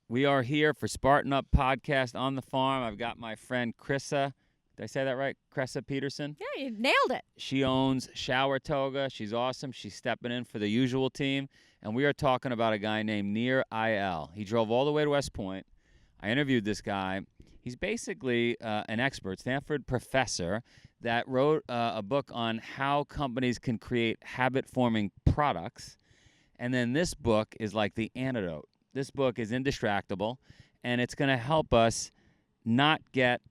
We are here for Spartan Up Podcast on the farm. I've got my friend Kressa. Did I say that right? Kressa Peterson? Yeah, you nailed it. She owns Shower Toga. She's awesome. She's stepping in for the usual team. And we are talking about a guy named Nir Eyal. He drove all the way to West Point. I interviewed this guy. He's basically an expert, Stanford professor, that wrote a book on how companies can create habit-forming products. And then this book is like the antidote. This book is Indistractable, and it's going to help us not get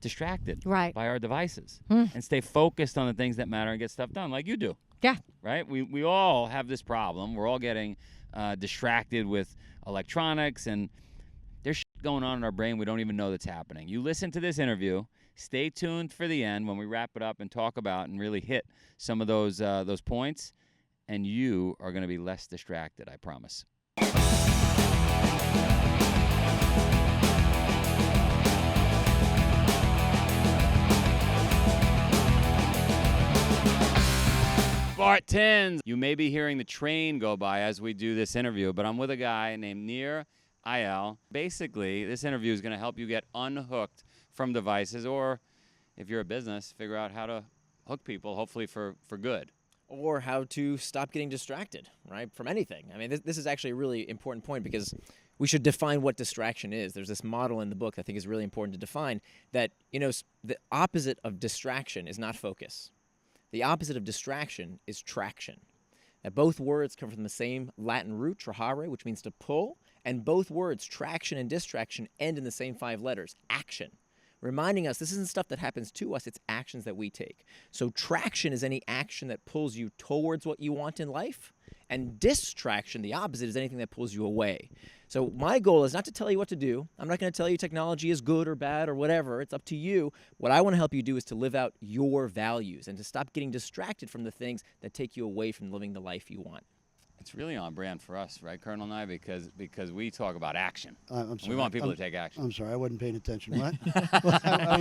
distracted by our devices and stay focused on the things that matter and get stuff done like you do. Yeah. Right? We all have this problem. We're all getting distracted with electronics, and there's shit going on in our brain we don't even know that's happening. You listen to this interview. Stay tuned for the end when we wrap it up and talk about and really hit some of those points, and you are going to be less distracted, I promise. Spartans! You may be hearing the train go by as we do this interview, but I'm with a guy named Nir Eyal. Basically, this interview is going to help you get unhooked from devices, or if you're a business, figure out how to hook people, hopefully for good. Or how to stop getting distracted, right, from anything. I mean, this is actually a really important point because we should define what distraction is. There's this model in the book I think is really important to define that, the opposite of distraction is not focus. The opposite of distraction is traction. Now, both words come from the same Latin root, trahare, which means to pull, and both words, traction and distraction, end in the same 5 letters, action. Reminding us this isn't stuff that happens to us, it's actions that we take. So traction is any action that pulls you towards what you want in life, and distraction, the opposite, is anything that pulls you away. So my goal is not to tell you what to do. I'm not going to tell you technology is good or bad or whatever. It's up to you. What I want to help you do is to live out your values and to stop getting distracted from the things that take you away from living the life you want. It's really on brand for us, right, Colonel and I, because we talk about action. I'm sorry. We want people to take action. I'm sorry, I wasn't paying attention. What? I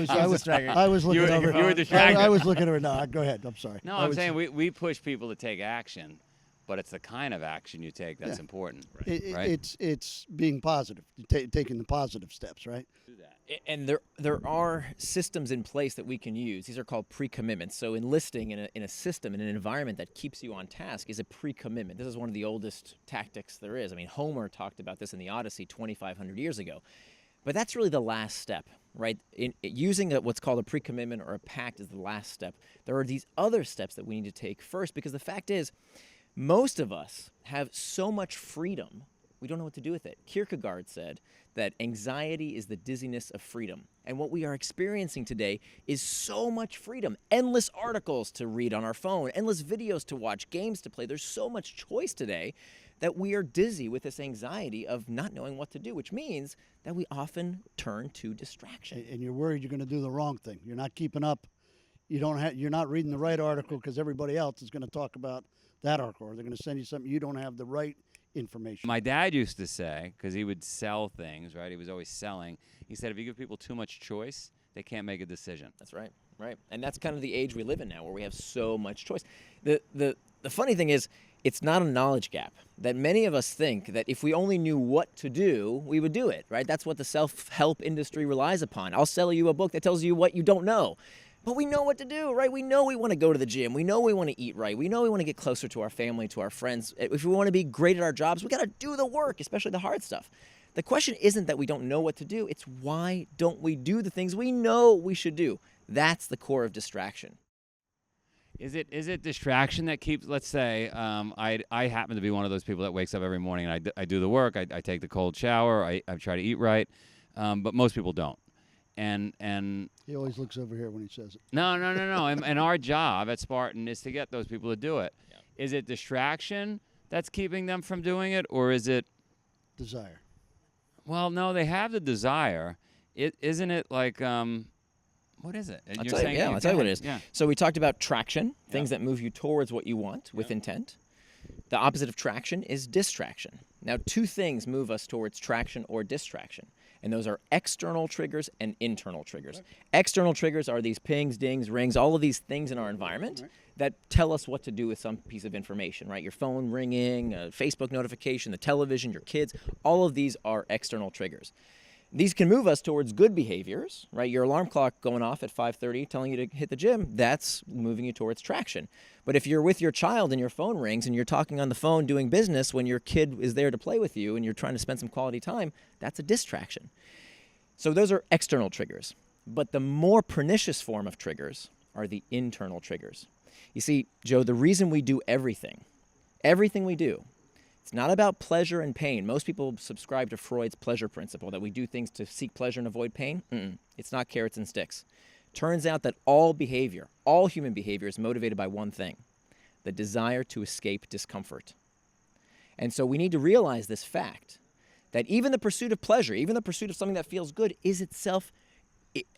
was looking over. You were distracted. I was looking over. No, go ahead. I'm sorry. No, I'm saying we push people to take action, but it's the kind of action you take that's important, right? It's being positive, taking the positive steps, right? Do that. And there are systems in place that we can use. These are called pre-commitments. So enlisting in a system, in an environment that keeps you on task is a pre-commitment. This is one of the oldest tactics there is. I mean, Homer talked about this in the Odyssey 2,500 years ago. But that's really the last step, right? Using what's called a pre-commitment or a pact is the last step. There are these other steps that we need to take first, because the fact is, most of us have so much freedom, we don't know what to do with it. Kierkegaard said that anxiety is the dizziness of freedom. And what we are experiencing today is so much freedom. Endless articles to read on our phone, endless videos to watch, games to play. There's so much choice today that we are dizzy with this anxiety of not knowing what to do, which means that we often turn to distraction. And you're worried you're going to do the wrong thing. You're not keeping up. You're not reading the right article because everybody else is going to talk about that article, or they're going to send you something you don't have the right information. My dad used to say, because he would sell things, right? He was always selling. He said, if you give people too much choice, they can't make a decision. That's right, right. And that's kind of the age we live in now, where we have so much choice. The funny thing is, it's not a knowledge gap. That many of us think that if we only knew what to do, we would do it, right? That's what the self-help industry relies upon. I'll sell you a book that tells you what you don't know. But we know what to do, right? We know we want to go to the gym. We know we want to eat right. We know we want to get closer to our family, to our friends. If we want to be great at our jobs, we got to do the work, especially the hard stuff. The question isn't that we don't know what to do. It's why don't we do the things we know we should do? That's the core of distraction. Is it distraction that keeps, let's say, I happen to be one of those people that wakes up every morning and I do the work, I take the cold shower, I try to eat right, but most people don't. And he always looks over here when he says it. No. And our job at Spartan is to get those people to do it. Yeah. Is it distraction that's keeping them from doing it, or is it desire? Well, no, they have the desire. Isn't it like what is it? I'll tell you what it is. Yeah. So we talked about traction, things that move you towards what you want with intent. The opposite of traction is distraction. Now, two things move us towards traction or distraction, and those are external triggers and internal triggers. Right. External triggers are these pings, dings, rings, all of these things in our environment that tell us what to do with some piece of information, right? Your phone ringing, a Facebook notification, the television, your kids, all of these are external triggers. These can move us towards good behaviors, right? Your alarm clock going off at 5:30 telling you to hit the gym, that's moving you towards traction. But if you're with your child and your phone rings and you're talking on the phone doing business when your kid is there to play with you and you're trying to spend some quality time, that's a distraction. So those are external triggers. But the more pernicious form of triggers are the internal triggers. You see, Joe, the reason we do everything we do, it's not about pleasure and pain. Most people subscribe to Freud's pleasure principle, that we do things to seek pleasure and avoid pain. It's not carrots and sticks. Turns out that all behavior, all human behavior is motivated by one thing, the desire to escape discomfort. And so we need to realize this fact, that even the pursuit of pleasure, even the pursuit of something that feels good is itself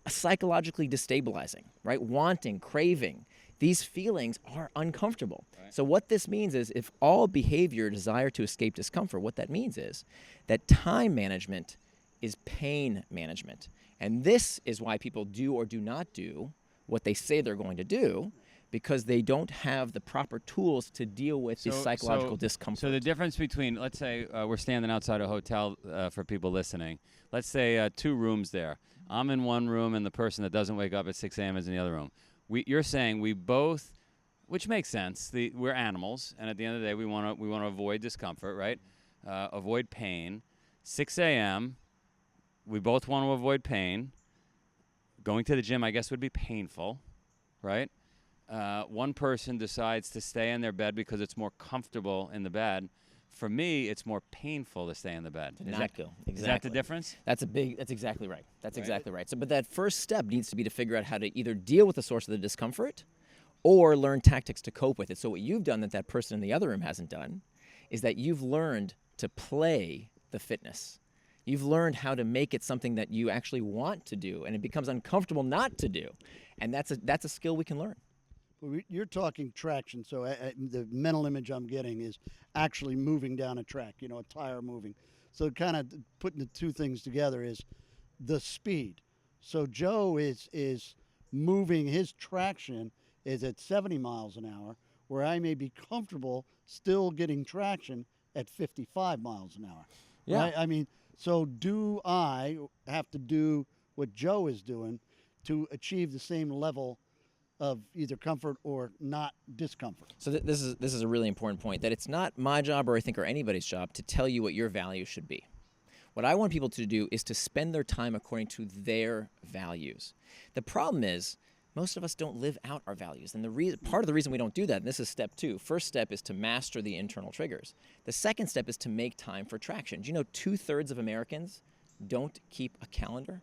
psychologically destabilizing, right? Wanting, craving. These feelings are uncomfortable. Right. So what this means is if all behavior desire to escape discomfort, what that means is that time management is pain management. And this is why people do or do not do what they say they're going to do, because they don't have the proper tools to deal with the psychological discomfort. So the difference between, let's say we're standing outside a hotel for people listening. Let's say 2 rooms there. I'm in one room and the person that doesn't wake up at 6 a.m. is in the other room. You're saying we both, which makes sense. We're animals, and at the end of the day, we want to avoid discomfort, right? Avoid pain. 6 a.m. We both want to avoid pain. Going to the gym, I guess, would be painful, right? One person decides to stay in their bed because it's more comfortable in the bed. For me, it's more painful to stay in the bed. Not go. Exactly. Is that the difference? That's exactly right. That's exactly right. So, but that first step needs to be to figure out how to either deal with the source of the discomfort or learn tactics to cope with it. So what you've done that person in the other room hasn't done is that you've learned to play the fitness. You've learned how to make it something that you actually want to do, and it becomes uncomfortable not to do. And that's a skill we can learn. You're talking traction, so the mental image I'm getting is actually moving down a track, a tire moving. So kind of putting the two things together is the speed. So Joe is moving, his traction is at 70 miles an hour, where I may be comfortable still getting traction at 55 miles an hour. Yeah. Right? I mean, so do I have to do what Joe is doing to achieve the same level of either comfort or not discomfort? So this is a really important point, that it's not my job or anybody's job to tell you what your values should be. What I want people to do is to spend their time according to their values. The problem is most of us don't live out our values. And part of the reason we don't do that, and this is step 2, first step is to master the internal triggers. The second step is to make time for traction. Do you know 2/3 of Americans don't keep a calendar?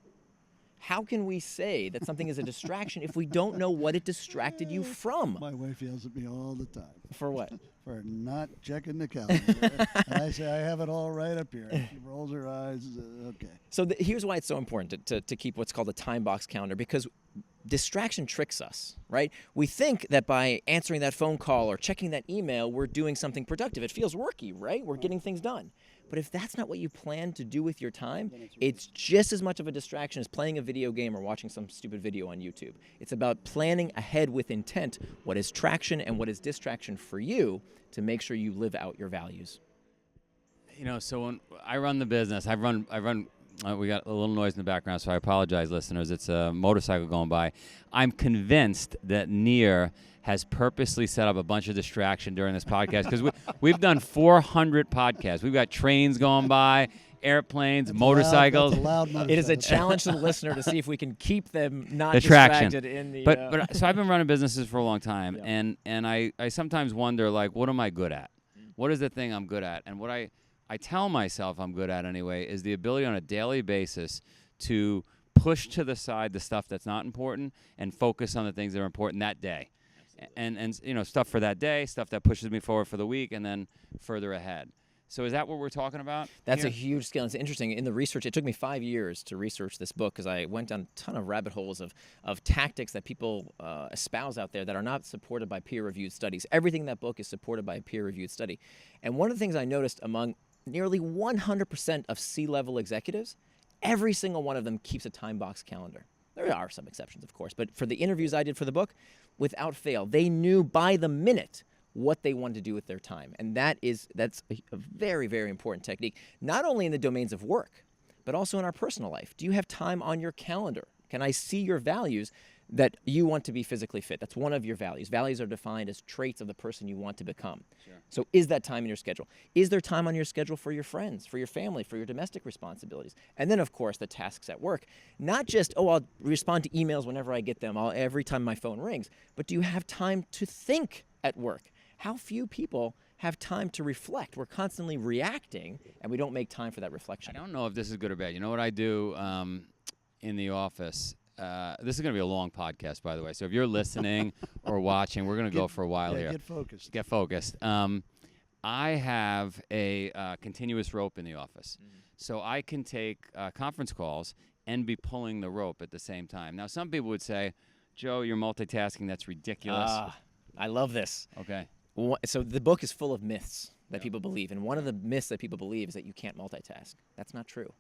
How can we say that something is a distraction if we don't know what it distracted you from? My wife yells at me all the time. For what? For not checking the calendar. And I say, I have it all right up here. And she rolls her eyes. Okay. So here's why it's so important to keep what's called a time box calendar, because distraction tricks us, right? We think that by answering that phone call or checking that email, we're doing something productive. It feels worky, right? We're getting things done. But if that's not what you plan to do with your time, it's just as much of a distraction as playing a video game or watching some stupid video on YouTube. It's about planning ahead with intent what is traction and what is distraction for you to make sure you live out your values. So when I run the business, I run. We got a little noise in the background, so I apologize, listeners. It's a motorcycle going by. I'm convinced that Nir has purposely set up a bunch of distraction during this podcast, because we've done 400 podcasts. We've got trains going by, airplanes, motorcycles. It is a challenge to the listener to see if we can keep them not distraction. Distracted in the. But so I've been running businesses for a long time, Yeah. and I sometimes wonder, like, what am I good at? What is the thing I'm good at? And what I tell myself I'm good at anyway is the ability on a daily basis to push to the side the stuff that's not important and focus on the things that are important that day. And stuff for that day, stuff that pushes me forward for the week, and then further ahead. So is that what we're talking about? That's a huge skill. It's interesting. In the research, it took me 5 years to research this book, because I went down a ton of rabbit holes of tactics that people espouse out there that are not supported by peer-reviewed studies. Everything in that book is supported by a peer-reviewed study. And one of the things I noticed among nearly 100% of C-level executives, every single one of them keeps a time box calendar. There are some exceptions, of course, but for the interviews I did for the book, without fail, they knew by the minute what they wanted to do with their time. And that's a very, very important technique, not only in the domains of work, but also in our personal life. Do you have time on your calendar? Can I see your values that you want to be physically fit? That's one of your values. Values are defined as traits of the person you want to become. Sure. So is that time in your schedule? Is there time on your schedule for your friends, for your family, for your domestic responsibilities? And then, of course, the tasks at work. Not just, oh, I'll respond to emails whenever I get them, every time my phone rings, but do you have time to think at work? How few people have time to reflect? We're constantly reacting, and we don't make time for that reflection. I don't know if this is good or bad. You know what I do in the office? This is going to be a long podcast, by the way. So if you're listening or watching, we're going to go for a while here. Get focused. Get focused. I have a continuous rope in the office. So I can take conference calls and be pulling the rope at the same time. Now, some people would say, Joe, you're multitasking. That's ridiculous. I love this. Okay. So the book is full of myths that people believe. And one of the myths that people believe is that you can't multitask. That's not true.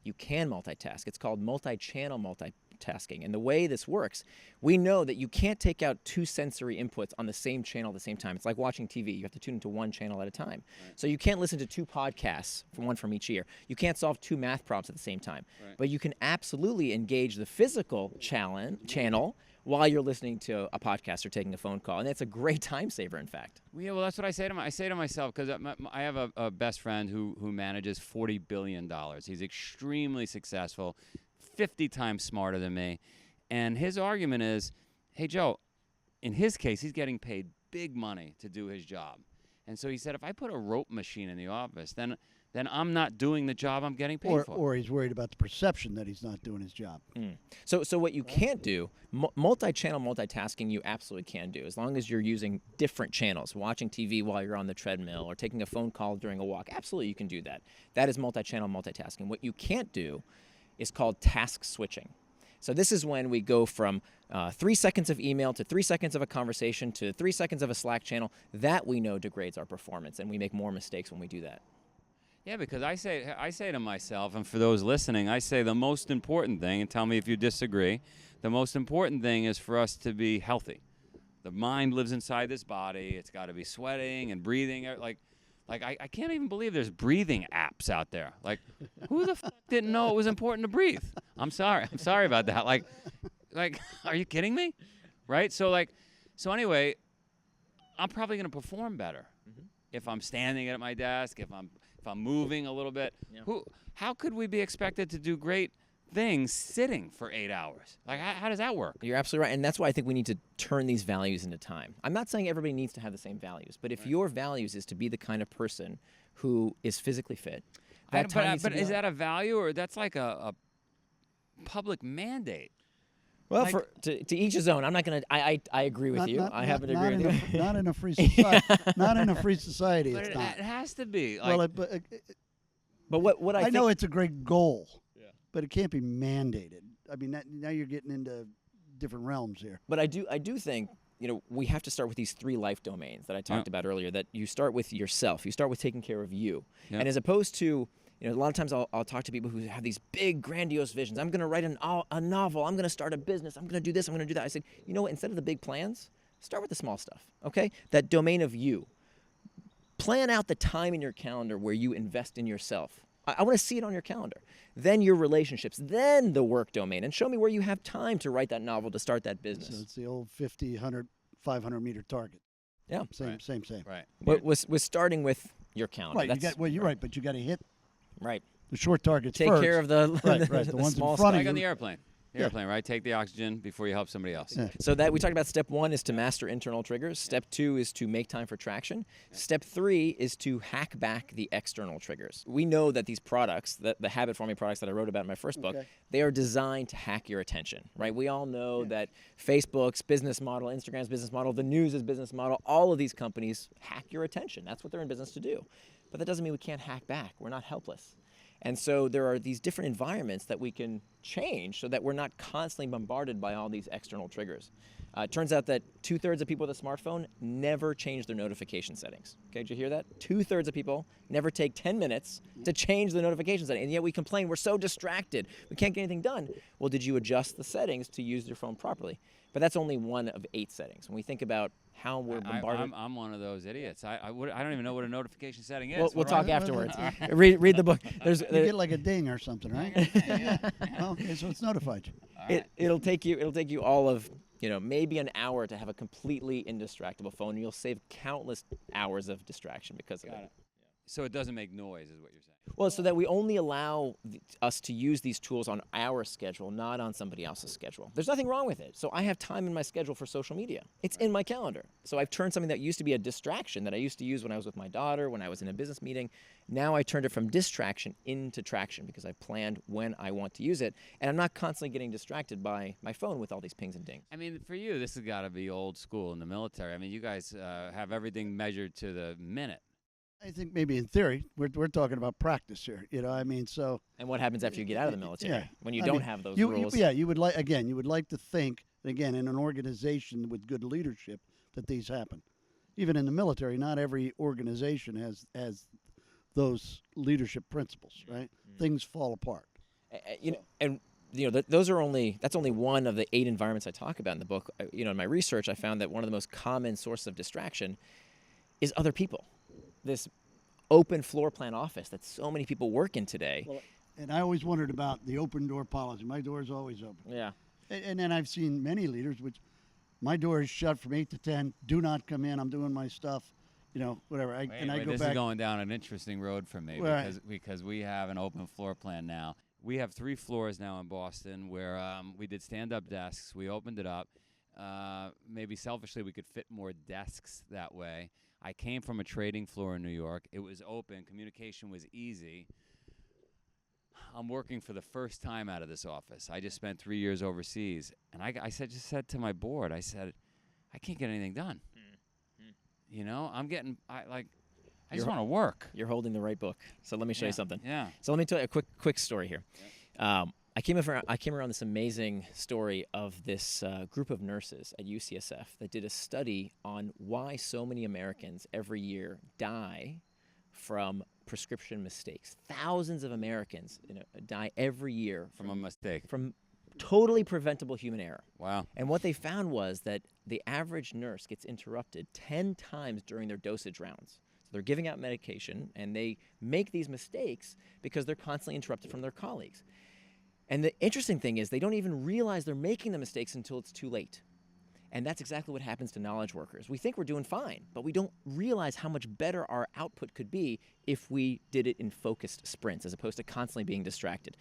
You can multitask. It's called multi-channel multitasking. And the way this works, we know that you can't take out two sensory inputs on the same channel at the same time. It's like watching TV. You have to tune into one channel at a time. Right. So you can't listen to two podcasts, one from each ear. You can't solve two math problems at the same time. Right. But you can absolutely engage the physical channel while you're listening to a podcast or taking a phone call. And that's a great time saver, in fact. Yeah, well, that's what I say to myself, because I have a best friend who manages $40 billion. He's extremely successful, 50 times smarter than me. And his argument is, hey, Joe, in his case, he's getting paid big money to do his job. And so he said, if I put a rope machine in the office, then I'm not doing the job I'm getting paid for. Or he's worried about the perception that he's not doing his job. So what you can't do, multi-channel multitasking you absolutely can do, as long as you're using different channels, watching TV while you're on the treadmill or taking a phone call during a walk. Absolutely you can do that. That is multi-channel multitasking. What you can't do is called task switching. So this is when we go from 3 seconds of email to 3 seconds of a conversation to 3 seconds of a Slack channel. That we know degrades our performance, and we make more mistakes when we do that. Yeah, because I say to myself, and for those listening, I say the most important thing, and tell me if you disagree, the most important thing is for us to be healthy. The mind lives inside this body. It's got to be sweating and breathing. Like I can't even believe there's breathing apps out there. Like, who the fuck didn't know it was important to breathe? I'm sorry about that. Like, are you kidding me? Right? So anyway, I'm probably going to perform better if I'm standing at my desk, if I'm moving a little bit. Yeah. How could we be expected to do great things sitting for 8 hours? Like, how does that work? You're absolutely right, and that's why I think we need to turn these values into time. I'm not saying everybody needs to have the same values, but if your values is to be the kind of person who is physically fit, but is that a value, or that's like a public mandate? Well, to each his own. I'm not gonna. I agree with you. I happen to agree with you. Not in a free society. Not in a free society. But it's not. It has to be. Like, but what I think, know it's a great goal, but it can't be mandated. I mean, now you're getting into different realms here. But I do think we have to start with these 3 life domains that I talked about earlier. That you start with yourself. You start with taking care of you, and as opposed to. A lot of times I'll talk to people who have these big, grandiose visions. I'm going to write a novel. I'm going to start a business. I'm going to do this. I'm going to do that. I said, you know what? Instead of the big plans, start with the small stuff, okay? That domain of you. Plan out the time in your calendar where you invest in yourself. I want to see it on your calendar. Then your relationships. Then the work domain. And show me where you have time to write that novel, to start that business. So it's the old 50, 100, 500-meter target. Yeah. Same. Right. We're starting with your calendar. Right. You're right, but you got to hit. Right. The short targets Take first. care of the the ones small in front of like you. on the airplane. Right? Take the oxygen before you help somebody else. Yeah. So that we talked about step 1 is to master internal triggers. Step 2 is to make time for traction. Step 3 is to hack back the external triggers. We know that these products, the habit forming products that I wrote about in my first book, they are designed to hack your attention, right? We all know that Facebook's business model, Instagram's business model, the news' business model, all of these companies hack your attention. That's what they're in business to do. But that doesn't mean we can't hack back. We're not helpless. And so there are these different environments that we can change so that we're not constantly bombarded by all these external triggers. It turns out that 2/3 of people with a smartphone never change their notification settings. Okay, did you hear that? 2/3 of people never take 10 minutes to change the notification setting, and yet we complain we're so distracted, we can't get anything done. Well, did you adjust the settings to use your phone properly? But that's only one of 8 settings. When we think about how we're bombarded. I'm one of those idiots. I don't even know what a notification setting is. We'll talk afterwards. Read the book. You get like a ding or something, right? Yeah. Okay, so it's notified you. It'll take you all of maybe an hour to have a completely indistractable phone. And you'll save countless hours of distraction because of it. So it doesn't make noise, is what you're saying. Well, so that we only allow us to use these tools on our schedule, not on somebody else's schedule. There's nothing wrong with it. So I have time in my schedule for social media. It's in my calendar. So I've turned something that used to be a distraction that I used to use when I was with my daughter, when I was in a business meeting. Now I turned it from distraction into traction because I planned when I want to use it. And I'm not constantly getting distracted by my phone with all these pings and dings. I mean, for you, this has got to be old school in the military. I mean, you guys have everything measured to the minute. I think maybe in theory, we're talking about practice here. So. And what happens after you get out of the military when you have those rules? You would like to think, again, in an organization with good leadership, that these happen. Even in the military, not every organization has those leadership principles, right? Things fall apart. That's only one of the 8 environments I talk about in the book. In my research, I found that one of the most common sources of distraction is other people. This open floor plan office that so many people work in today. Well, and I always wondered about the open door policy. My door is always open. Yeah. And then I've seen many leaders, which my door is shut from 8 to 10. Do not come in. I'm doing my stuff. Whatever. I go back. This is going down an interesting road for me because we have an open floor plan now. We have 3 floors now in Boston where we did stand-up desks. We opened it up. Maybe selfishly we could fit more desks that way. I came from a trading floor in New York. It was open. Communication was easy. I'm working for the first time out of this office. I just spent 3 years overseas. And I just said to my board, I said, I can't get anything done. I just want to work. You're holding the right book. So let me show you something. Yeah. So let me tell you a quick story here. I came around this amazing story of this group of nurses at UCSF that did a study on why so many Americans every year die from prescription mistakes. Thousands of Americans die every year From a mistake. from totally preventable human error. Wow. And what they found was that the average nurse gets interrupted 10 times during their dosage rounds. So they're giving out medication, and they make these mistakes because they're constantly interrupted from their colleagues. And the interesting thing is they don't even realize they're making the mistakes until it's too late. And that's exactly what happens to knowledge workers. We think we're doing fine, but we don't realize how much better our output could be if we did it in focused sprints as opposed to constantly being distracted.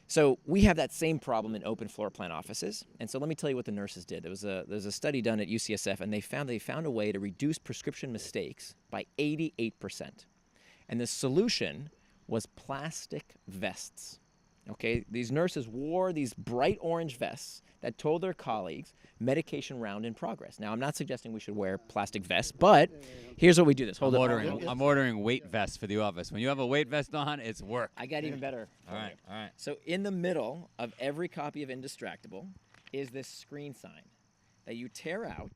So we have that same problem in open floor plan offices. And so let me tell you what the nurses did. There's a study done at UCSF, and they found a way to reduce prescription mistakes by 88%. And the solution was plastic vests. Okay, these nurses wore these bright orange vests that told their colleagues medication round in progress. Now, I'm not suggesting we should wear plastic vests, but here's what we do. I'm ordering weight vests for the office. When you have a weight vest on, it's work. I got even better. All right. So in the middle of every copy of Indistractable is this screen sign that you tear out.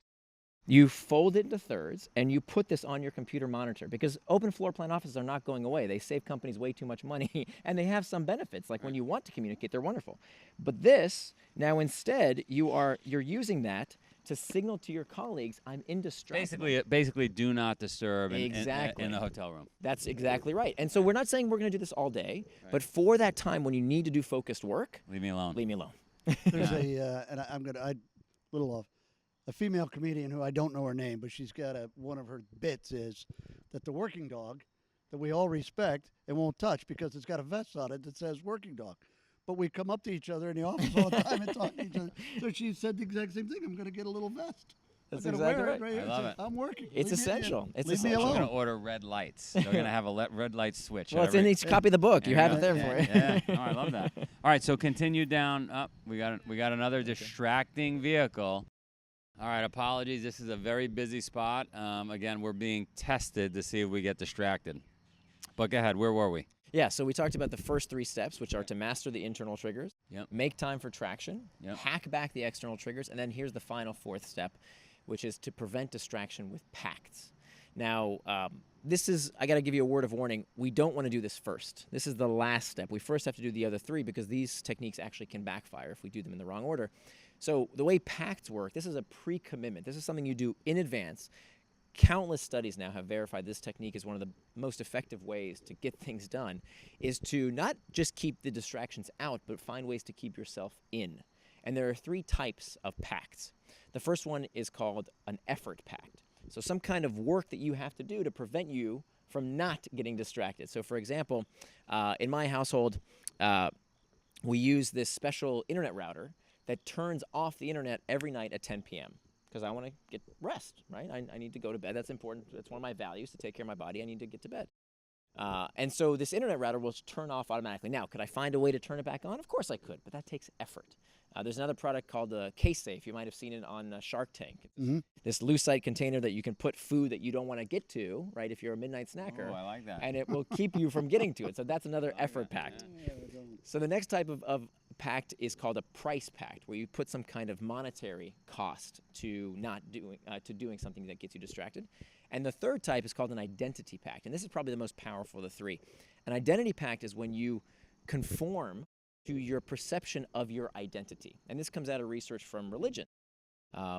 You fold it into thirds, and you put this on your computer monitor because open floor plan offices are not going away. They save companies way too much money, and they have some benefits. Like when you want to communicate, they're wonderful. But this, now instead, you're using that to signal to your colleagues, I'm indistractable. Basically, do not disturb in the hotel room. That's exactly right. And so we're not saying we're going to do this all day, but for that time when you need to do focused work, leave me alone. Leave me alone. There's a female comedian who I don't know her name, but she's got one of her bits is that the working dog that we all respect and won't touch because it's got a vest on it that says working dog. But we come up to each other in the office all the time and talk to each other. So she said the exact same thing. I'm going to get a little vest. That's exactly right. Right here. I love it. I'm working. It's essential. Leave me alone. We're going to order red lights. They're going to have a red light switch. Well, it's in each copy of the book. You have it there for you. Yeah. Oh, I love that. All right, so continue down. We got another distracting vehicle. All right, apologies. This is a very busy spot. Again, we're being tested to see if we get distracted. But go ahead. Where were we? Yeah, so we talked about the first 3 steps, which are to master the internal triggers, Yep. make time for traction, Yep. hack back the external triggers, and then here's the final 4th step, which is to prevent distraction with pacts. Now, I got to give you a word of warning. We don't want to do this first. This is the last step. We first have to do the other 3 because these techniques actually can backfire if we do them in the wrong order. So the way pacts work, this is a pre-commitment. This is something you do in advance. Countless studies now have verified this technique is one of the most effective ways to get things done, is to not just keep the distractions out, but find ways to keep yourself in. And there are 3 types of pacts. The first one is called an effort pact. So some kind of work that you have to do to prevent you from not getting distracted. So for example, in my household, we use this special internet router that turns off the internet every night at 10 p.m. because I want to get rest, right? I need to go to bed. That's important. That's one of my values, to take care of my body. I need to get to bed. And so this internet router will turn off automatically. Now, could I find a way to turn it back on? Of course I could, but that takes effort. There's another product called the Case Safe. You might have seen it on Shark Tank. Mm-hmm. This Lucite container that you can put food that you don't want to get to, right, if you're a midnight snacker. Oh, I like that. And it will keep you from getting to it. So that's another effort pact. Yeah. So the next type of pact is called a price pact, where you put some kind of monetary cost to doing something that gets you distracted. And the third type is called an identity pact, and this is probably the most powerful of the 3. An identity pact is when you conform to your perception of your identity, and this comes out of research from religion.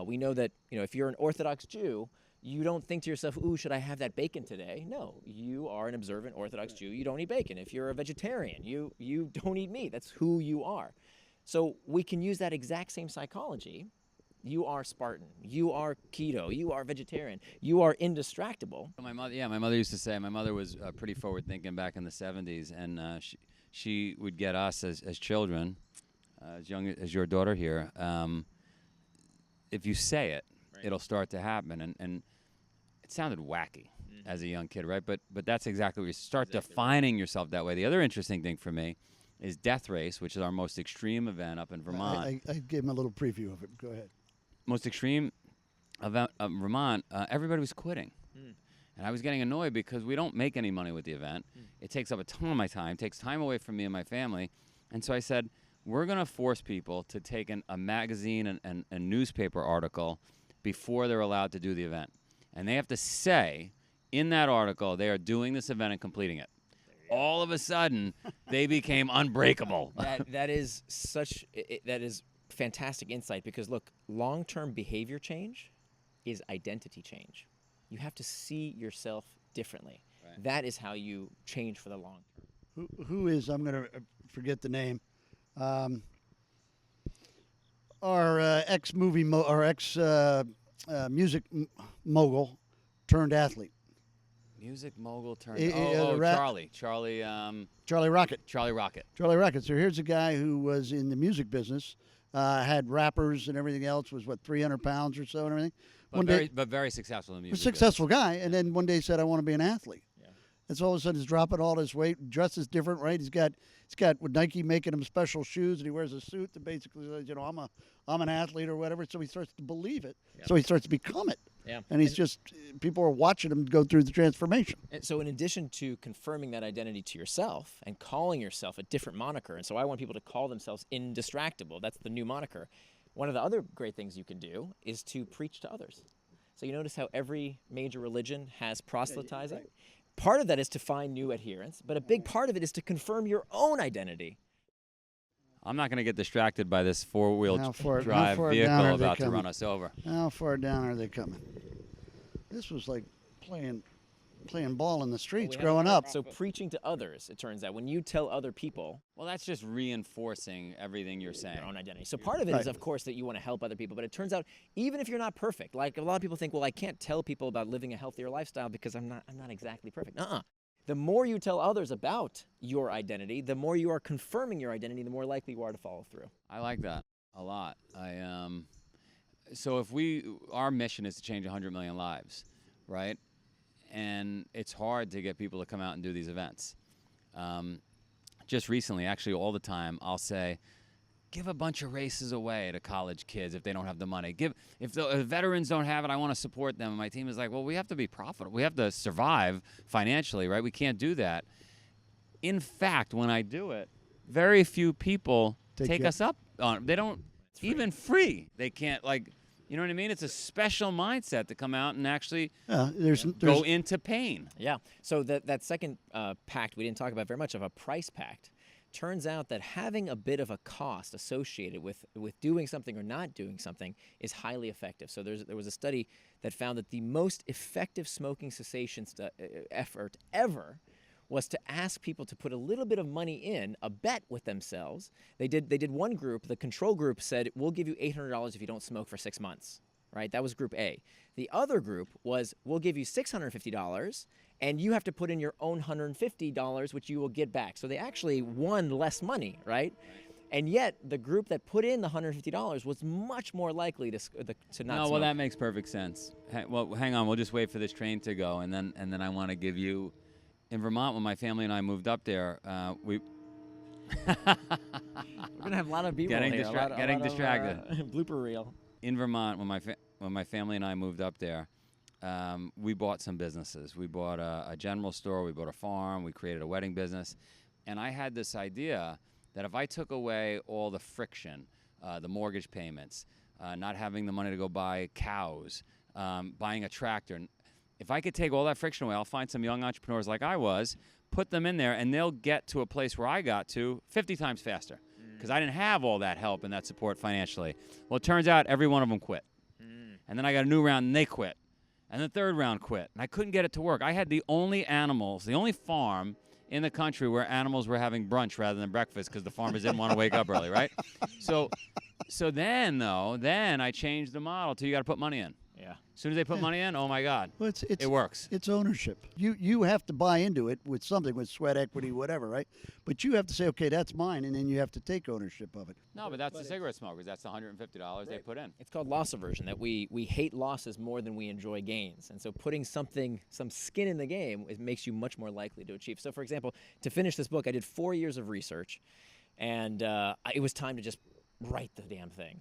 We know that if you're an Orthodox Jew, you don't think to yourself, ooh, should I have that bacon today? No, you are an observant Orthodox Jew. You don't eat bacon. If you're a vegetarian, you don't eat meat. That's who you are. So we can use that exact same psychology. You are Spartan. You are keto. You are vegetarian. You are indistractable. My mother used to say, my mother was pretty forward-thinking back in the 70s, and she would get us as children, as young as your daughter here, if you say it, right, it'll start to happen. And it sounded wacky as a young kid, right? But that's exactly what you start defining yourself that way. The other interesting thing for me is Death Race, which is our most extreme event up in Vermont. I gave him a little preview of it. Go ahead. Most extreme event of Vermont, everybody was quitting. And I was getting annoyed because we don't make any money with the event. It takes up a ton of my time, takes time away from me and my family. And so I said, we're going to force people to take a magazine and a newspaper article before they're allowed to do the event. And they have to say in that article they are doing this event and completing it. All of a sudden, they became unbreakable. That is fantastic insight, because look, long-term behavior change is identity change. You have to see yourself differently. Right. That is how you change for the long term. Who is, I'm going to forget the name, our ex-music mogul turned athlete. Music mogul turned. Charlie Rocket. Charlie Rocket. Charlie Rocket. So here's a guy who was in the music business, had rappers and everything else, was 300 pounds or so and everything. But very successful in music. A successful guy, and then one day said, "I want to be an athlete." Yeah. And so all of a sudden he's dropping all this weight, dresses different, right? He's got with Nike making him special shoes, and he wears a suit that basically says, I'm an athlete or whatever. So he starts to believe it. Yep. So he starts to become it. Yeah. And people are watching him go through the transformation. And so in addition to confirming that identity to yourself and calling yourself a different moniker, and so I want people to call themselves Indistractable. That's the new moniker. One of the other great things you can do is to preach to others. So you notice how every major religion has proselytizing? Right. Part of that is to find new adherents, but a big part of it is to confirm your own identity. I'm not going to get distracted by this four-wheel drive vehicle about to run us over. How far down are they coming? This was like playing ball in the streets growing up. So preaching to others, it turns out, when you tell other people. Well, that's just reinforcing everything you're saying. Your own identity. So part of it is, of course, that you want to help other people. But it turns out, even if you're not perfect, like a lot of people think, well, I can't tell people about living a healthier lifestyle because I'm not exactly perfect. The more you tell others about your identity, the more you are confirming your identity, the more likely you are to follow through. I like that a lot. So our mission is to change 100 million lives, right? And it's hard to get people to come out and do these events. Just recently, actually all the time, I'll say, give a bunch of races away to college kids if they don't have the money. If the veterans don't have it, I want to support them. And my team is like, well, we have to be profitable. We have to survive financially, right? We can't do that. in fact, when I do it, very few people take you us up on it. They don't even free. They can't you know what I mean? It's a special mindset to come out and actually go into pain. Yeah. So that second pact we didn't talk about very much, of a price pact. Turns out that having a bit of a cost associated with doing something or not doing something is highly effective. So there was a study that found that the most effective smoking cessation effort ever was to ask people to put a little bit of money in, a bet with themselves. They did one group. The control group said, we'll give you $800 if you don't smoke for 6 months. Right? That was group A. The other group was, we'll give you $650, and you have to put in your own $150, which you will get back. So they actually won less money, right? And yet, the group that put in the $150 was much more likely to not smoke. No, well, that makes perfect sense. Well, hang on. We'll just wait for this train to go, and then I want to give you, in Vermont, when my family and I moved up there, we... We're going to have a lot of B-roll getting here. getting distracted. Blooper reel. In Vermont, when my family and I moved up there, we bought some businesses. We bought a general store. We bought a farm. We created a wedding business. And I had this idea that if I took away all the friction, the mortgage payments, not having the money to go buy cows, buying a tractor, if I could take all that friction away, I'll find some young entrepreneurs like I was, put them in there, and they'll get to a place where I got to 50 times faster. Because I didn't have all that help and that support financially. Well, it turns out every one of them quit. And then I got a new round, and they quit. And the third round quit. And I couldn't get it to work. I had the only farm in the country where animals were having brunch rather than breakfast because the farmers didn't want to wake up early, right? So then I changed the model to you got to put money in. Yeah. As soon as they put money in, oh my God, Well, it works. It's ownership. You have to buy into it with something, with sweat equity, whatever, right? But you have to say, okay, that's mine, and then you have to take ownership of it. No, but that's the cigarette smokers. That's the $150 they put in. It's called loss aversion, that we hate losses more than we enjoy gains. And so putting some skin in the game, it makes you much more likely to achieve. So, for example, to finish this book, I did 4 years of research, and it was time to just write the damn thing.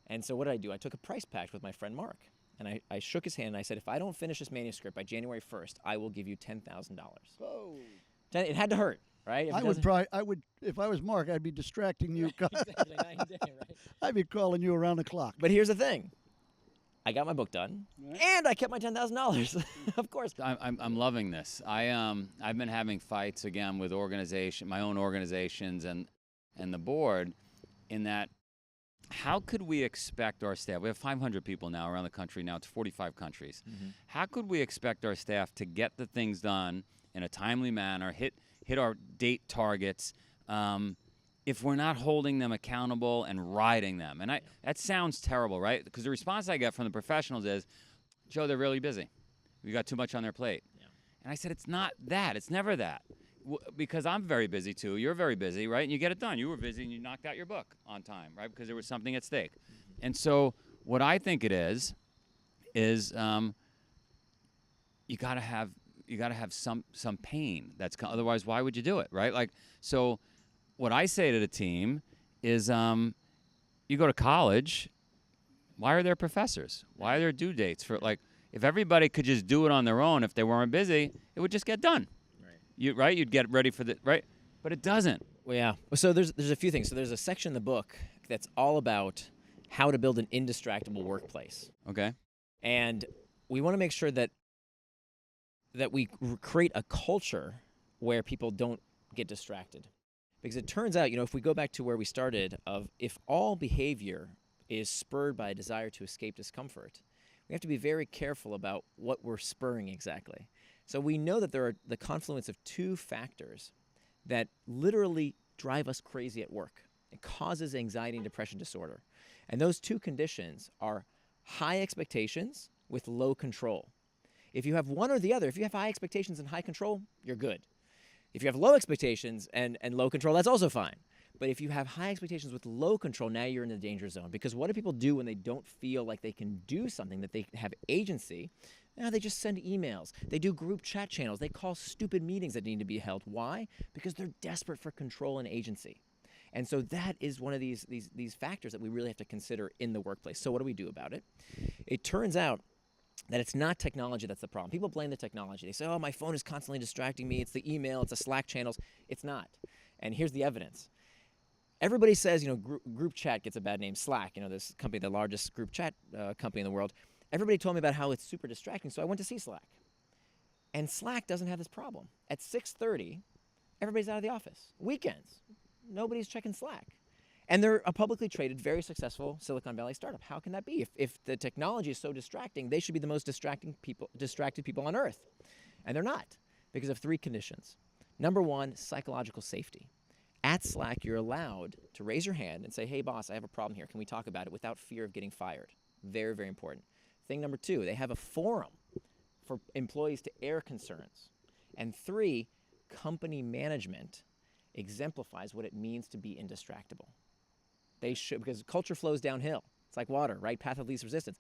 And so what did I do? I took a price pact with my friend Mark. And I shook his hand and I said, if I don't finish this manuscript by January 1st, I will give you $10,000. Oh. It had to hurt, right? I would, if I was Mark, I'd be distracting you. Exactly, night and day, right? I'd be calling you around the clock. But here's the thing. I got my book done, and I kept my $10,000, of course. I'm loving this. I've been having fights again with my own organizations and the board, in that, how could we expect our staff? We have 500 people now around the country. Now it's 45 countries. Mm-hmm. How could we expect our staff to get the things done in a timely manner, hit our date targets, if we're not holding them accountable and riding them? And that sounds terrible, right? Because the response I get from the professionals is, Joe, they're really busy. We got too much on their plate. Yeah. And I said, it's not that. It's never that. Because I'm very busy too. You're very busy, right? And you get it done. You were busy and you knocked out your book on time, right? Because there was something at stake. Mm-hmm. And so what I think it is you gotta have some pain. Otherwise, why would you do it, right? Like, so what I say to the team is, you go to college. Why are there professors? Why are there due dates for, like, if everybody could just do it on their own, if they weren't busy, it would just get done. You'd get ready for right? But it doesn't. Well, yeah. So there's a few things. So there's a section in the book that's all about how to build an indistractable workplace. Okay. And we want to make sure that we create a culture where people don't get distracted. Because it turns out, if we go back to where we started, if all behavior is spurred by a desire to escape discomfort, we have to be very careful about what we're spurring exactly. So we know that there are the confluence of two factors that literally drive us crazy at work. It causes anxiety and depression disorder. And those two conditions are high expectations with low control. If you have one or the other, if you have high expectations and high control, you're good. If you have low expectations and low control, that's also fine. But if you have high expectations with low control, now you're in the danger zone. Because what do people do when they don't feel like they can do something, that they have agency? They just send emails. They do group chat channels. They call stupid meetings that need to be held. Why? Because they're desperate for control and agency. And so that is one of these factors that we really have to consider in the workplace. So what do we do about it? It turns out that it's not technology that's the problem. People blame the technology. They say, oh, my phone is constantly distracting me. It's the email, it's the Slack channels. It's not. And here's the evidence. Everybody says, group chat gets a bad name. Slack, this company, the largest group chat company in the world. Everybody told me about how it's super distracting, so I went to see Slack. And Slack doesn't have this problem. At 6:30, everybody's out of the office. Weekends, nobody's checking Slack. And they're a publicly traded, very successful Silicon Valley startup. How can that be? If the technology is so distracting, they should be the most distracted people on earth. And they're not, because of 3 conditions. Number 1, psychological safety. At Slack, you're allowed to raise your hand and say, hey, boss, I have a problem here. Can we talk about it without fear of getting fired? Very, very important. Thing number 2, they have a forum for employees to air concerns. And 3, company management exemplifies what it means to be indistractable. They should, because culture flows downhill. It's like water, right? Path of least resistance.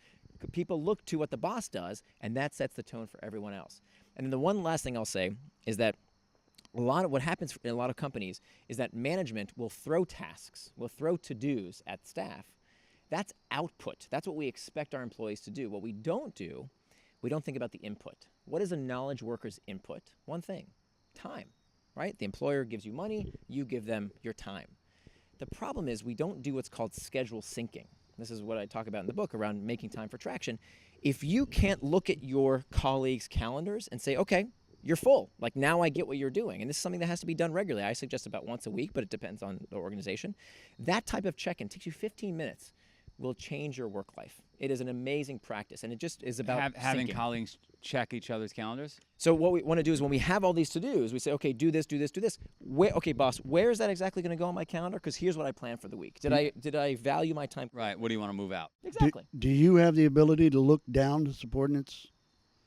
People look to what the boss does, and that sets the tone for everyone else. And then the one last thing I'll say is that what happens in a lot of companies is that management will throw tasks, will throw to-dos at staff. That's output. That's what we expect our employees to do. What we don't do, we don't think about the input. What is a knowledge worker's input? One thing, time, right? The employer gives you money, you give them your time. The problem is we don't do what's called schedule syncing. This is what I talk about in the book around making time for traction. If you can't look at your colleagues' calendars and say, okay, you're full. Like, now I get what you're doing. And this is something that has to be done regularly. I suggest about once a week, but it depends on the organization. That type of check-in takes you 15 minutes. Will change your work life. It is an amazing practice, and it just is about having syncing. colleagues check each other's calendars. So what we want to do is when we have all these to-dos, we say, okay, do this, do this, do this. Okay, boss, where is that exactly going to go on my calendar? Because here's what I planned for the week. Did I value my time? Right. What do you want to move out? Exactly. Do you have the ability to look down to subordinates?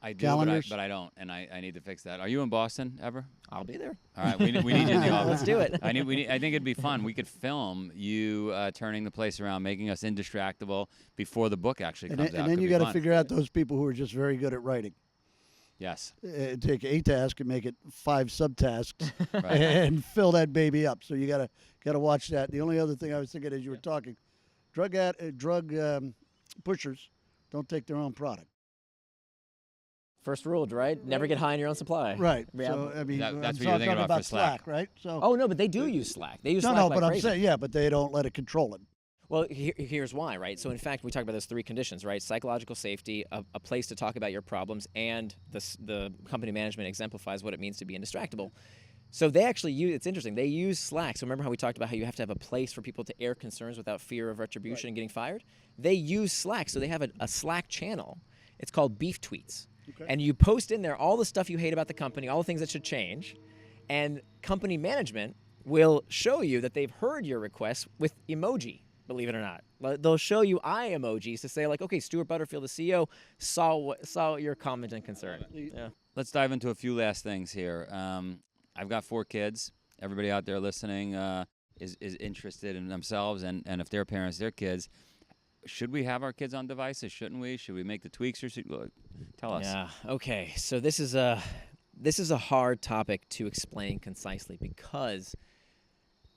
I do, calendars? but I don't, and I need to fix that. Are you in Boston ever? I'll be there. All right, we need you in the office. Let's do it. I think it'd be fun. We could film you turning the place around, making us Indistractable before the book actually comes out. And then Could you be got to fun. figure out those people who are just very good at writing. Yes. Take a task and make it 5 subtasks Right. and fill that baby up. So you got to watch that. The only other thing I was thinking as you were talking, drug pushers don't take their own product. First rule, right? Never get high on your own supply. Right. Yeah. So I mean, That's I'm what you're talking thinking about for Slack. right? So Oh, no, but they do use Slack. They use Slack no, like but I'm crazy. saying but they don't let it control it. Well, here's why, right? So in fact, we talked about those 3 conditions, right? Psychological safety, a place to talk about your problems, and the company management exemplifies what it means to be indistractable. So they actually use, it's interesting, they use Slack. So remember how we talked about how you have to have a place for people to air concerns without fear of retribution and getting fired? They use Slack. So they have a Slack channel. It's called Beef Tweets. Okay. And you post in there all the stuff you hate about the company, all the things that should change, and company management will show you that they've heard your requests with emoji, believe it or not. They'll show you eye emojis to say, like, okay, Stuart Butterfield, the CEO, saw your comment and concern. Yeah. Let's dive into a few last things here. I've got 4 kids. Everybody out there listening is interested in themselves, and if their parents, their kids. Should we have our kids on devices? Shouldn't we? Should we make the tweaks? Or tell us. Yeah. Okay. So this is a hard topic to explain concisely because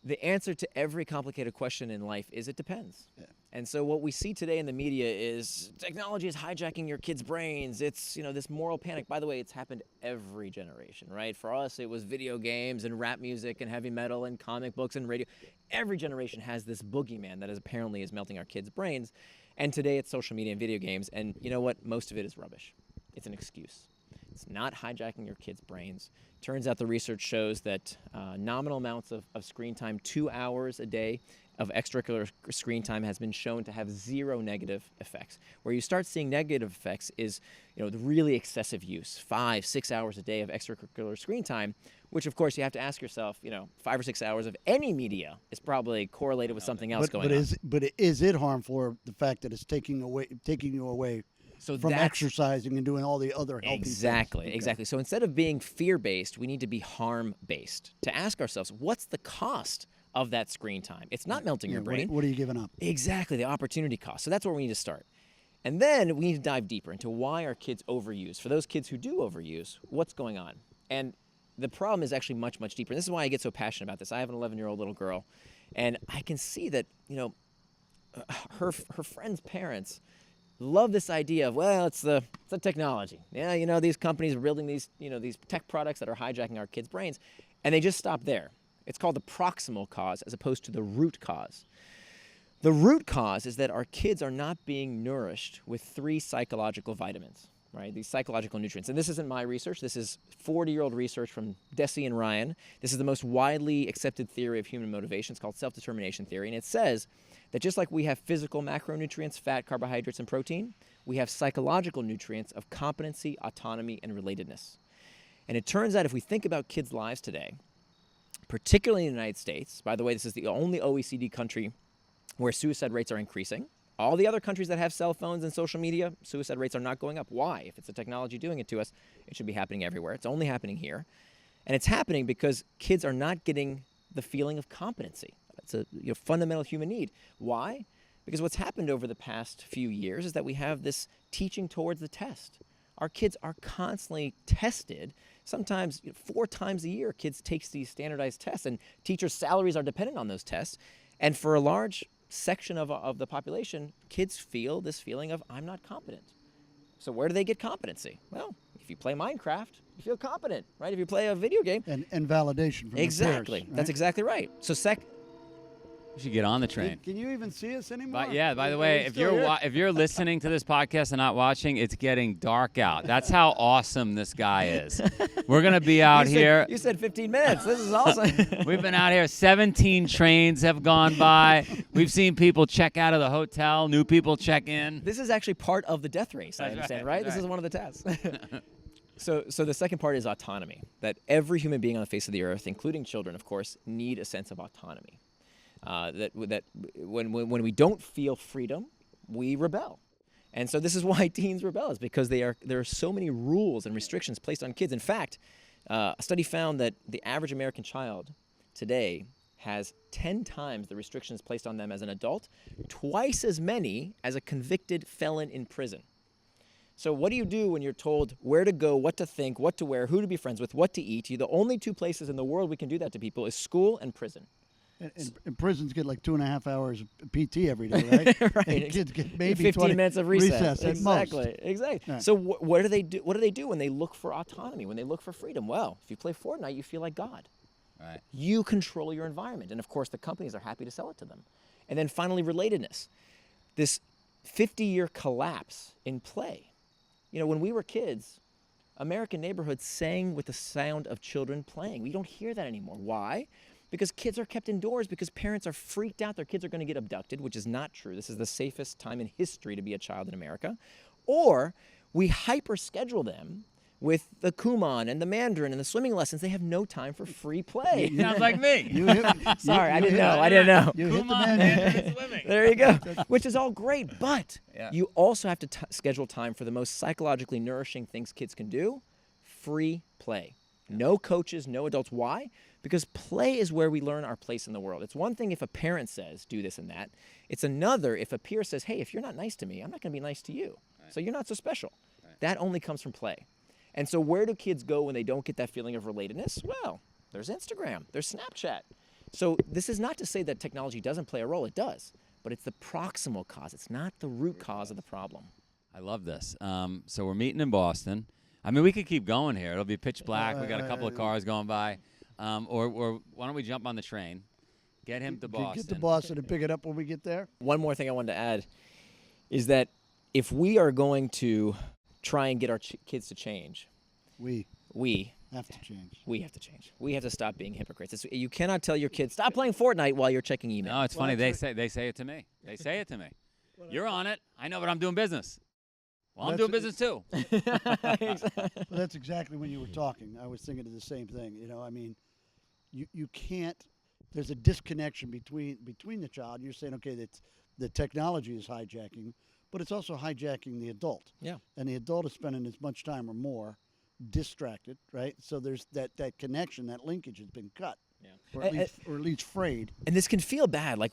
the answer to every complicated question in life is it depends. Yeah. And so what we see today in the media is technology is hijacking your kids' brains. It's, this moral panic. By the way, it's happened every generation, right? For us, it was video games and rap music and heavy metal and comic books and radio. Every generation has this boogeyman that apparently is melting our kids' brains. And today it's social media and video games. And you know what? Most of it is rubbish. It's an excuse. It's not hijacking your kids' brains. Turns out the research shows that nominal amounts of screen time, 2 hours a day of extracurricular screen time, has been shown to have 0 negative effects. Where you start seeing negative effects is, the really excessive use, 5-6 hours a day of extracurricular screen time, which of course you have to ask yourself, 5 or 6 hours of any media is probably correlated with something else going on. But is it harmful, or the fact that it's taking you away from exercising and doing all the other healthy things? Exactly. So instead of being fear-based, we need to be harm-based. To ask ourselves, what's the cost of that screen time? It's not melting your brain. What are you giving up? Exactly, the opportunity cost. So that's where we need to start. And then we need to dive deeper into why our kids overuse. For those kids who do overuse, what's going on? And the problem is actually much, much deeper. And this is why I get so passionate about this. I have an 11-year-old little girl, and I can see that, her friends' parents, love this idea of, well, it's the technology. Yeah, you know, these companies are building these, you know, these tech products that are hijacking our kids' brains, and they just stop there. It's called the proximal cause as opposed to the root cause. The root cause is that our kids are not being nourished with 3 psychological vitamins, right? These psychological nutrients. And this isn't my research. This is 40-year-old research from Deci and Ryan. This is the most widely accepted theory of human motivation. It's called self-determination theory. And it says that just like we have physical macronutrients, fat, carbohydrates, and protein, we have psychological nutrients of competency, autonomy, and relatedness. And it turns out if we think about kids' lives today, particularly in the United States, by the way, this is the only OECD country where suicide rates are increasing. All the other countries that have cell phones and social media, suicide rates are not going up. Why? If it's the technology doing it to us, it should be happening everywhere. It's only happening here. And it's happening because kids are not getting the feeling of competency. It's a fundamental human need. Why? Because what's happened over the past few years is that we have this teaching towards the test. Our kids are constantly tested. Sometimes 4 times a year, kids take these standardized tests, and teachers' salaries are dependent on those tests. And for a large section of the population, kids feel this feeling of, I'm not competent. So where do they get competency? Well, if you play Minecraft, you feel competent, right? If you play a video game. And validation from Exactly. the peers, right? That's exactly right. So You should get on the train. Can you even see us anymore? But by the way, if you're listening to this podcast and not watching, it's getting dark out. That's how awesome this guy is. We're gonna be out here. You said 15 minutes. This is awesome. We've been out here. 17 trains have gone by. We've seen people check out of the hotel. New people check in. This is actually part of the death race. I understand, right? This is one of the tests. So the second part is autonomy. That every human being on the face of the earth, including children, of course, need a sense of autonomy. That when we don't feel freedom, we rebel. And so this is why teens rebel, is because there are so many rules and restrictions placed on kids. In fact, a study found that the average American child today has 10 times the restrictions placed on them as an adult, twice as many as a convicted felon in prison. So what do you do when you're told where to go, what to think, what to wear, who to be friends with, what to eat? The only 2 places in the world we can do that to people is school and prison. And prisons get like 2.5 hours of PT every day, right? Right. And kids get maybe 15 20 minutes of recess. Exactly. Right. So what do they do? What do they do when they look for autonomy? When they look for freedom? Well, if you play Fortnite, you feel like God. Right. You control your environment, and of course, the companies are happy to sell it to them. And then finally, relatedness. This 50-year collapse in play. When we were kids, American neighborhoods sang with the sound of children playing. We don't hear that anymore. Why? Because kids are kept indoors because parents are freaked out their kids are going to get abducted, which is not true. This is the safest time in history to be a child in America. Or we hyper-schedule them with the Kumon and the Mandarin and the swimming lessons. They have no time for free play. Sounds like me. Sorry, I didn't know. You hit the Kumon, Mandarin. and swimming. There you go. Which is all great, but Yeah. you also have to schedule time for the most psychologically nourishing things kids can do, free play. No coaches, no adults. Why? Because play is where we learn our place in the world. It's one thing if a parent says, do this and that. It's another if a peer says, hey, if you're not nice to me, I'm not going to be nice to you. Right. So you're not so special. Right. That only comes from play. And so where do kids go when they don't get that feeling of relatedness? Well, there's Instagram, there's Snapchat. So this is not to say that technology doesn't play a role. It does. But it's the proximal cause. It's not the root cause of the problem. I love this. So we're meeting in Boston. I mean, we could keep going here. It'll be pitch black. We got a couple of cars going by. Or why don't we jump on the train, get him to Boston. Get to Boston and pick it up when we get there. One more thing I wanted to add is that if we are going to try and get our kids to change, we have to change. We have to change. We have to stop being hypocrites. You cannot tell your kids, stop playing Fortnite while you're checking email. No, it's funny. They say it to me. They say it to me. You're on it. I know, but I'm doing business. Well, I'm doing business too. Well, that's exactly when you were talking. I was thinking of the same thing. I mean, you can't. There's a disconnection between the child. And you're saying, okay, that the technology is hijacking, but it's also hijacking the adult. Yeah. And the adult is spending as much time or more distracted, right? So there's that connection, that linkage has been cut. Yeah. Or at least frayed. And this can feel bad. Like,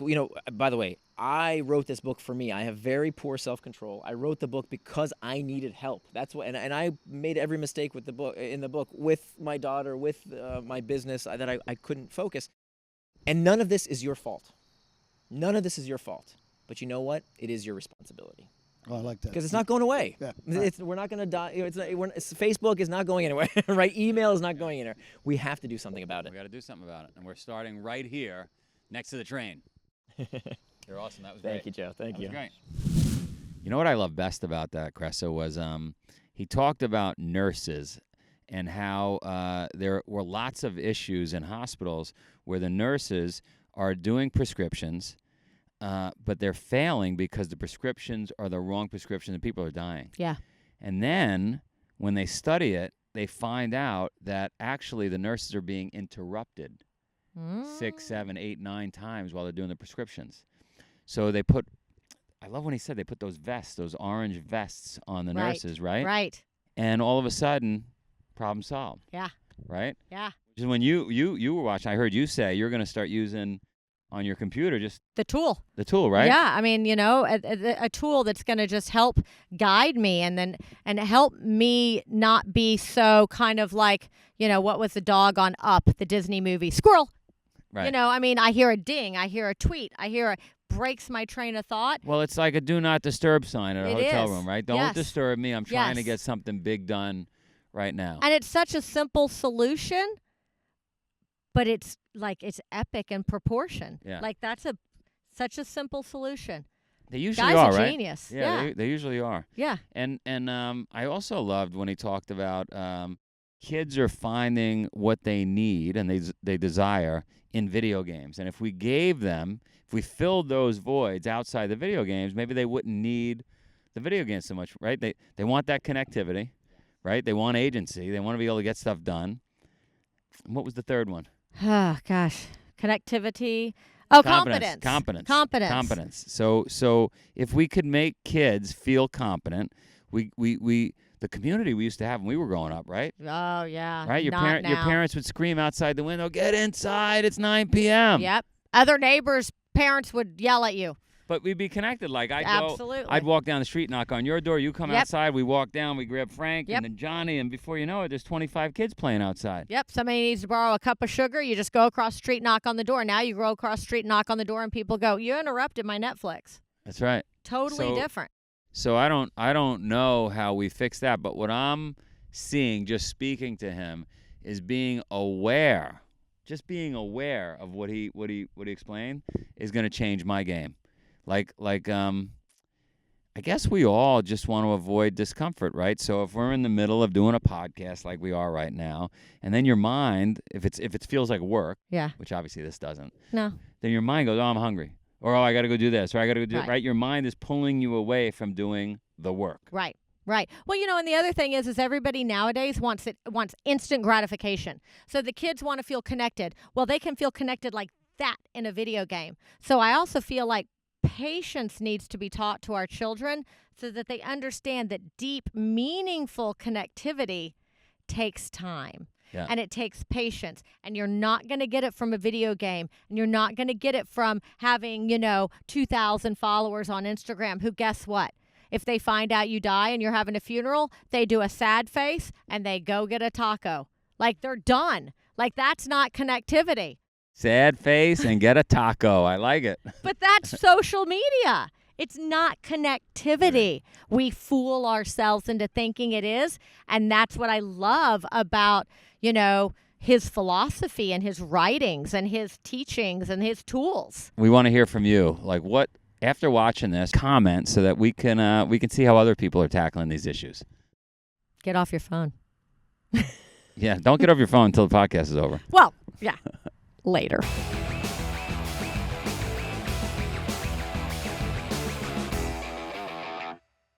by the way, I wrote this book for me. I have very poor self-control. I wrote the book because I needed help. That's what, and I made every mistake with the book with my daughter, with my business that I couldn't focus. And none of this is your fault. None of this is your fault. But you know what? It is your responsibility. Oh, I like that. Because it's not going away. Yeah. We're not going to die. Facebook is not going anywhere, right? Email is not going anywhere. We have to do something about it. We got to do something about it, and we're starting right here next to the train. You're awesome. That was great. Thank you, Joe. Thank you. That was great. You know what I love best about that, Kressa, was he talked about nurses and how there were lots of issues in hospitals where the nurses are doing prescriptions, but they're failing because the prescriptions are the wrong prescriptions and people are dying. Yeah. And then when they study it, they find out that actually the nurses are being interrupted 6, 7, 8, 9 times while they're doing the prescriptions. So they put, I love when he said they put those vests, those orange vests on the nurses, right? Right. And all of a sudden, problem solved. Yeah. Right? Yeah. Just when you were watching, I heard you say you're going to start using on your computer just The tool. the tool, right? Yeah, I mean, a tool that's going to just help guide me and help me not be so kind of like, what was the dog on Up, the Disney movie? Squirrel. Right. I mean, I hear a ding, I hear a tweet, I hear breaks my train of thought. Well, it's like a do not disturb sign at a It hotel is. room, right? Don't Yes. disturb me. I'm trying to Yes. get something big done right now. And it's such a simple solution, but it's epic in proportion. Yeah. Like that's such a simple solution. They usually Guy's are, a right? genius. Yeah, they usually are. Yeah. And I also loved when he talked about kids are finding what they need and they desire in video games. And if we filled those voids outside the video games, maybe they wouldn't need the video games so much, right? They want that connectivity, right? They want agency. They want to be able to get stuff done. And what was the third one? Oh, gosh. Connectivity. Oh, competence. Competence. So if we could make kids feel competent, we the community we used to have when we were growing up, right? Oh, yeah. Right? Your Not now. parents would scream outside the window, "Get inside, it's 9 p.m." Yep. Other neighbors' parents would yell at you. But we'd be connected. Like Absolutely. I'd walk down the street, knock on your door, you come Yep. outside, we walk down, we grab Frank Yep. and then Johnny, and before you know it, there's 25 kids playing outside. Yep. Somebody needs to borrow a cup of sugar. You just go across the street, knock on the door. Now you go across the street, knock on the door, and people go, "You interrupted my Netflix." That's right. Totally different. So I don't know how we fix that, but what I'm seeing just speaking to him is being aware. Just being aware of what he explained is going to change my game. Like I guess we all just want to avoid discomfort, right? So if we're in the middle of doing a podcast like we are right now, and then your mind, if it feels like work, Yeah. which obviously this doesn't, No. then your mind goes, "Oh, I'm hungry," or "Oh, I got to go do this," or "I got to go do Right. right." Your mind is pulling you away from doing the work. Right. Right. Well, and the other thing is everybody nowadays wants instant gratification. So the kids want to feel connected. Well, they can feel connected like that in a video game. So I also feel like patience needs to be taught to our children so that they understand that deep, meaningful connectivity takes time. Yeah. And it takes patience. And you're not going to get it from a video game. And you're not going to get it from having, 2,000 followers on Instagram who, guess what? If they find out you die and you're having a funeral, they do a sad face and they go get a taco. Like they're done. Like that's not connectivity. Sad face and get a taco. I like it. But that's social media. It's not connectivity. We fool ourselves into thinking it is. And that's what I love about, his philosophy and his writings and his teachings and his tools. We want to hear from you. Like what, after watching this, comment so that we can see how other people are tackling these issues. Get off your phone. Yeah, don't get off your phone until the podcast is over. Well, yeah, later.